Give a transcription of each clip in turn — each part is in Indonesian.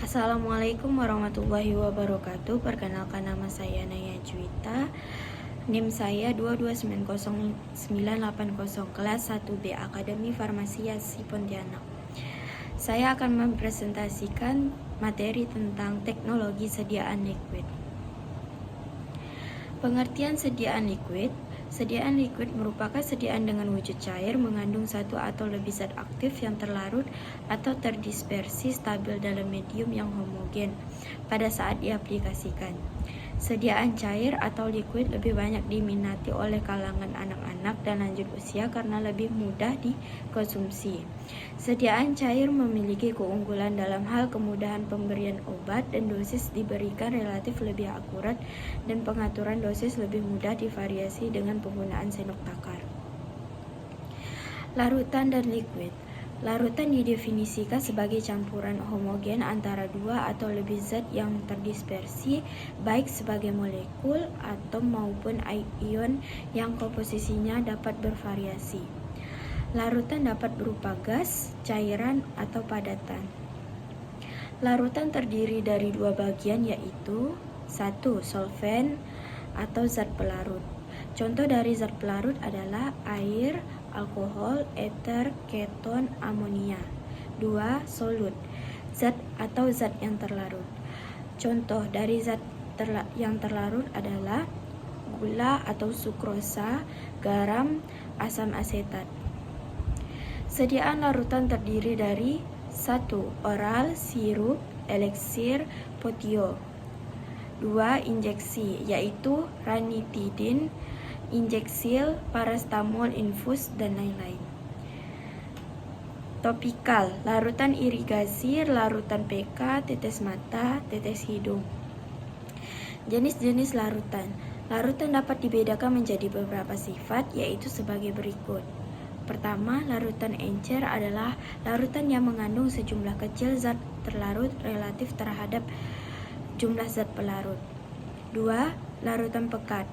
Assalamualaikum warahmatullahi wabarakatuh. Perkenalkan, nama saya Naya Juwita. NIM saya 2290980, kelas 1B Akademi Farmasi Yasi Pontianak. Saya akan mempresentasikan materi tentang teknologi sediaan likuid. Pengertian sediaan likuid. Sediaan likuid merupakan sediaan dengan wujud cair mengandung satu atau lebih zat aktif yang terlarut atau terdispersi stabil dalam medium yang homogen pada saat diaplikasikan. Sediaan cair atau likuid lebih banyak diminati oleh kalangan anak-anak dan lanjut usia karena lebih mudah dikonsumsi. Sediaan cair memiliki keunggulan dalam hal kemudahan pemberian obat dan dosis diberikan relatif lebih akurat dan pengaturan dosis lebih mudah divariasi dengan penggunaan sendok takar. Larutan dan likuid. Larutan didefinisikan sebagai campuran homogen antara dua atau lebih zat yang terdispersi, baik sebagai molekul atau maupun ion yang komposisinya dapat bervariasi. Larutan dapat berupa gas, cairan, atau padatan. Larutan terdiri dari dua bagian, yaitu 1. Solvent atau zat pelarut. Contoh dari zat pelarut adalah air, alkohol, eter, keton, amonia. 2. Solut, zat atau zat yang terlarut. Contoh dari zat yang terlarut adalah gula atau sukrosa, garam, asam asetat. Sediaan larutan terdiri dari 1. Oral, sirup, eliksir, potio. 2. Injeksi, yaitu ranitidin, injeksil, parastamol infus, dan lain-lain. Topikal, larutan irigasi, larutan PK, tetes mata, tetes hidung. Jenis-jenis larutan. Larutan dapat dibedakan menjadi beberapa sifat, yaitu sebagai berikut. Pertama, larutan encer adalah larutan yang mengandung sejumlah kecil zat terlarut relatif terhadap jumlah zat pelarut. 2. Larutan pekat.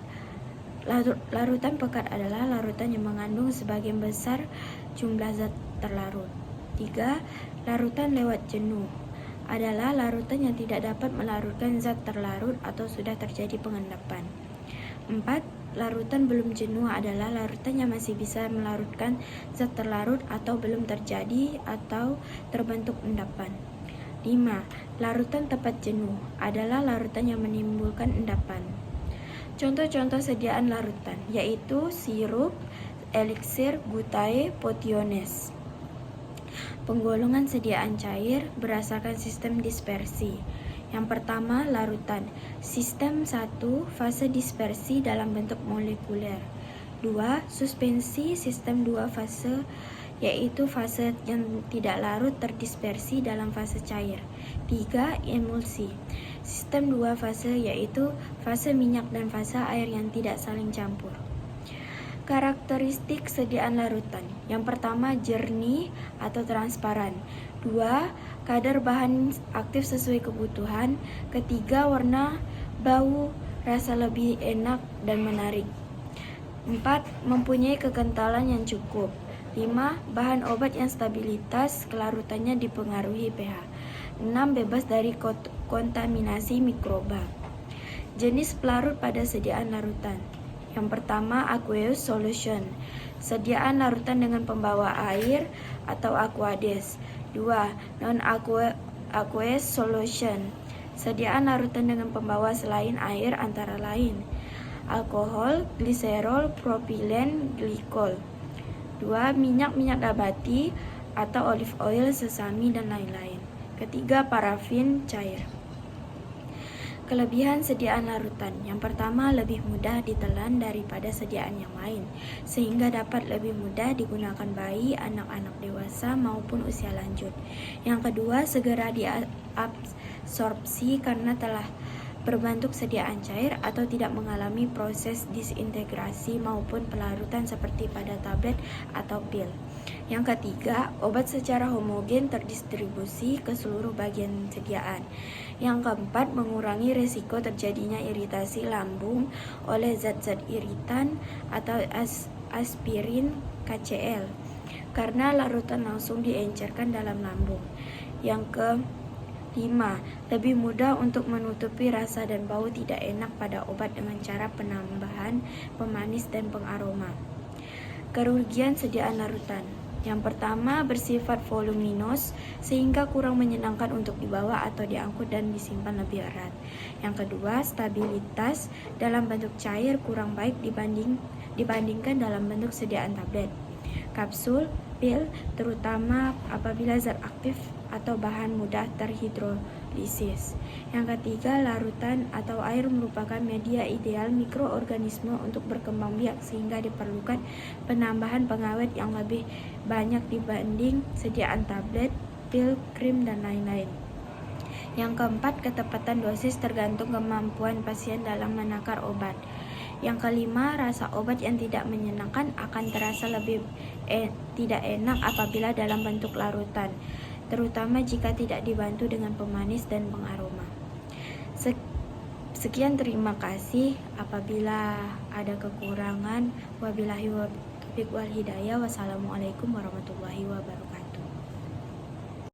Larutan pekat adalah larutan yang mengandung sebagian besar jumlah zat terlarut. 3. Larutan lewat jenuh adalah larutan yang tidak dapat melarutkan zat terlarut atau sudah terjadi pengendapan. 4. Larutan belum jenuh adalah larutan yang masih bisa melarutkan zat terlarut atau belum terjadi atau terbentuk endapan. 5. Larutan tepat jenuh adalah larutan yang menimbulkan endapan. Contoh-contoh sediaan larutan yaitu sirup, eliksir, gutae, potiones. Penggolongan sediaan cair berdasarkan sistem dispersi. Yang pertama, larutan. Sistem 1, fase dispersi dalam bentuk molekuler. 2. Suspensi, sistem 2 fase, yaitu fase yang tidak larut terdispersi dalam fase cair. 3. Emulsi, sistem 2 fase, yaitu fase minyak dan fase air yang tidak saling campur. Karakteristik sediaan larutan. Yang pertama, jernih atau transparan. 2. Kadar bahan aktif sesuai kebutuhan. Ketiga, warna, bau, rasa lebih enak dan menarik. 4. Mempunyai kekentalan yang cukup. 5. Bahan obat yang stabilitas kelarutannya dipengaruhi pH. 6. Bebas dari kontaminasi mikroba. Jenis pelarut pada sediaan larutan. Yang pertama, aqueous solution, sediaan larutan dengan pembawa air atau aqueous. 2. Non-aqueous solution, sediaan larutan dengan pembawa selain air antara lain alkohol, gliserol, propilen, glikol. 2. Minyak nabati atau olive oil, sesami, dan lain-lain. Ketiga, parafin cair. Kelebihan sediaan larutan. Yang pertama, lebih mudah ditelan daripada sediaan yang lain, sehingga dapat lebih mudah digunakan bayi, anak-anak dewasa, maupun usia lanjut. Yang kedua, segera diabsorpsi karena telah berbentuk sediaan cair atau tidak mengalami proses disintegrasi maupun pelarutan seperti pada tablet atau pil. Yang ketiga, obat secara homogen terdistribusi ke seluruh bagian sediaan. Yang keempat, mengurangi risiko terjadinya iritasi lambung oleh zat-zat iritan atau aspirin KCl karena larutan langsung diencerkan dalam lambung. Yang 5. Lebih mudah untuk menutupi rasa dan bau tidak enak pada obat dengan cara penambahan pemanis dan pengaroma. Kerugian sediaan larutan. Yang pertama, bersifat voluminous sehingga kurang menyenangkan untuk dibawa atau diangkut dan disimpan lebih erat. Yang kedua, stabilitas dalam bentuk cair kurang baik dibandingkan dalam bentuk sediaan tablet, kapsul, pil, terutama apabila zat aktif atau bahan mudah terhidrolisis. Yang ketiga, larutan atau air merupakan media ideal mikroorganisme untuk berkembang biak sehingga diperlukan penambahan pengawet yang lebih banyak dibanding sediaan tablet, pil, krim, dan lain-lain. Yang keempat, ketepatan dosis tergantung kemampuan pasien dalam menakar obat. Yang kelima, rasa obat yang tidak menyenangkan akan terasa lebih tidak enak apabila dalam bentuk larutan, terutama jika tidak dibantu dengan pemanis dan pengaroma. Sekian, terima kasih. Apabila ada kekurangan, wabillahi taufiq wal hidayah. Wassalamualaikum warahmatullahi wabarakatuh.